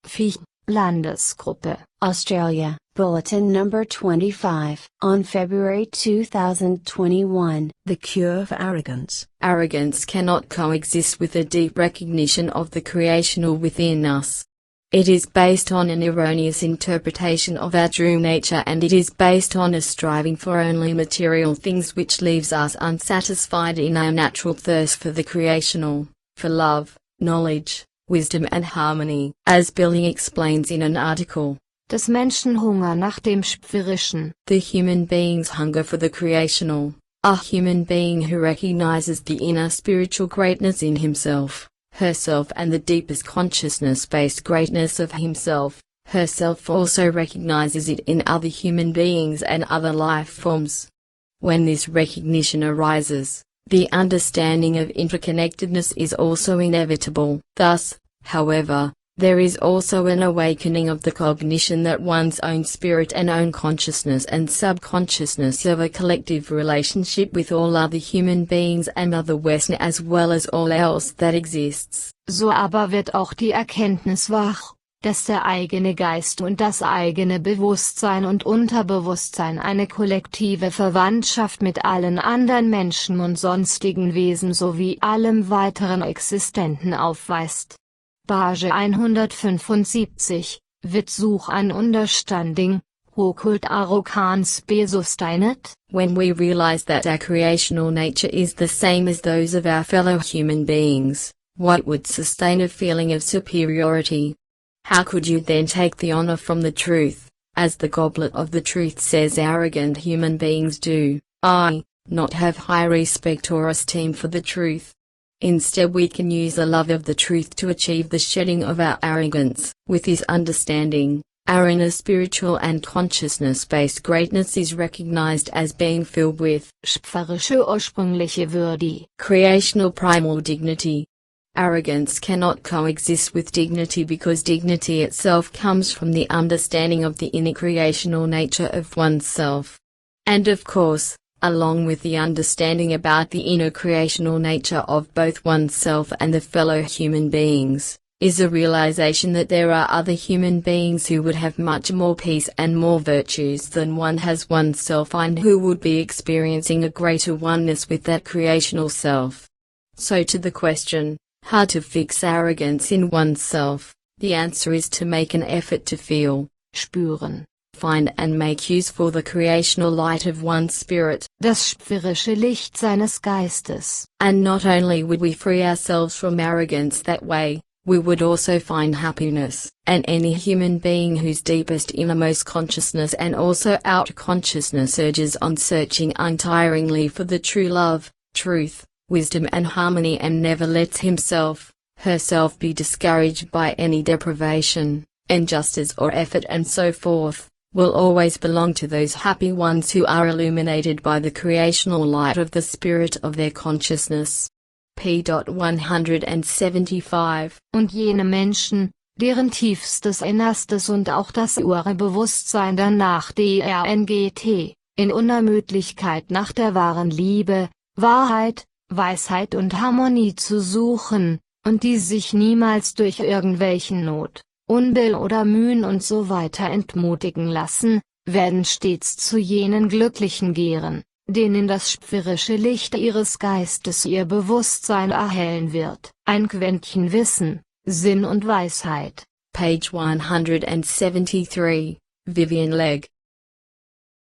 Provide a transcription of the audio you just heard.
Viech, Landesgruppe, Australia, Bulletin number 25, on February 2021. The cure for arrogance. Arrogance cannot coexist with a deep recognition of the creational within us. It is based on an erroneous interpretation of our true nature, and it is based on a striving for only material things, which leaves us unsatisfied in our natural thirst for the creational, for love, knowledge, wisdom and harmony. As Billy explains in an article, Des Menschen Hunger nach dem Schöpferischen. The human being's hunger for the creational, a human being who recognizes the inner spiritual greatness in himself, herself, and the deepest consciousness-based greatness of himself, herself, also recognizes it in other human beings and other life forms. When this recognition arises, the understanding of interconnectedness is also inevitable. Thus, however, there is also an awakening of the cognition that one's own spirit and own consciousness and subconsciousness have a collective relationship with all other human beings and other Wesen as well as all else that exists. So aber wird auch die Erkenntnis wach, dass der eigene Geist und das eigene Bewusstsein und Unterbewusstsein eine kollektive Verwandtschaft mit allen anderen Menschen und sonstigen Wesen sowie allem weiteren Existenten aufweist. Page 175, wird Such an Understanding, Hochkult Arrogance besustained? When we realize that our creational nature is the same as those of our fellow human beings, what would sustain a feeling of superiority? How could you then take the honor from the truth, as the goblet of the truth says arrogant human beings do, not have high respect or esteem for the truth? Instead, we can use the love of the truth to achieve the shedding of our arrogance. With his understanding, our inner spiritual and consciousness-based greatness is recognized as being filled with Schöpferische ursprüngliche Würde, creational primal dignity. Arrogance cannot coexist with dignity because dignity itself comes from the understanding of the inner creational nature of oneself. And of course, along with the understanding about the inner creational nature of both oneself and the fellow human beings, is a realization that there are other human beings who would have much more peace and more virtues than one has oneself, and who would be experiencing a greater oneness with that creational self. So to the question, how to fix arrogance in oneself, the answer is to make an effort to feel, spüren, find and make use for the creational light of one's spirit, das schöpferische Licht seines Geistes. And not only would we free ourselves from arrogance that way, we would also find happiness. And any human being whose deepest innermost consciousness and also outer consciousness urges on searching untiringly for the true love, truth, wisdom and harmony, and never lets himself, herself be discouraged by any deprivation, injustice or effort and so forth, will always belong to those happy ones who are illuminated by the creational light of the spirit of their consciousness. P. 175. Und jene Menschen, deren tiefstes Innerstes und auch das Urbewusstsein danach DRNGT, in Unermüdlichkeit nach der wahren Liebe, Wahrheit, Weisheit und Harmonie zu suchen, und die sich niemals durch irgendwelchen Not, Unbill oder Mühen und so weiter entmutigen lassen, werden stets zu jenen Glücklichen gären, denen das schöpferische Licht ihres Geistes ihr Bewusstsein erhellen wird. Ein Quäntchen Wissen, Sinn und Weisheit. Page 173, Vivian Legg.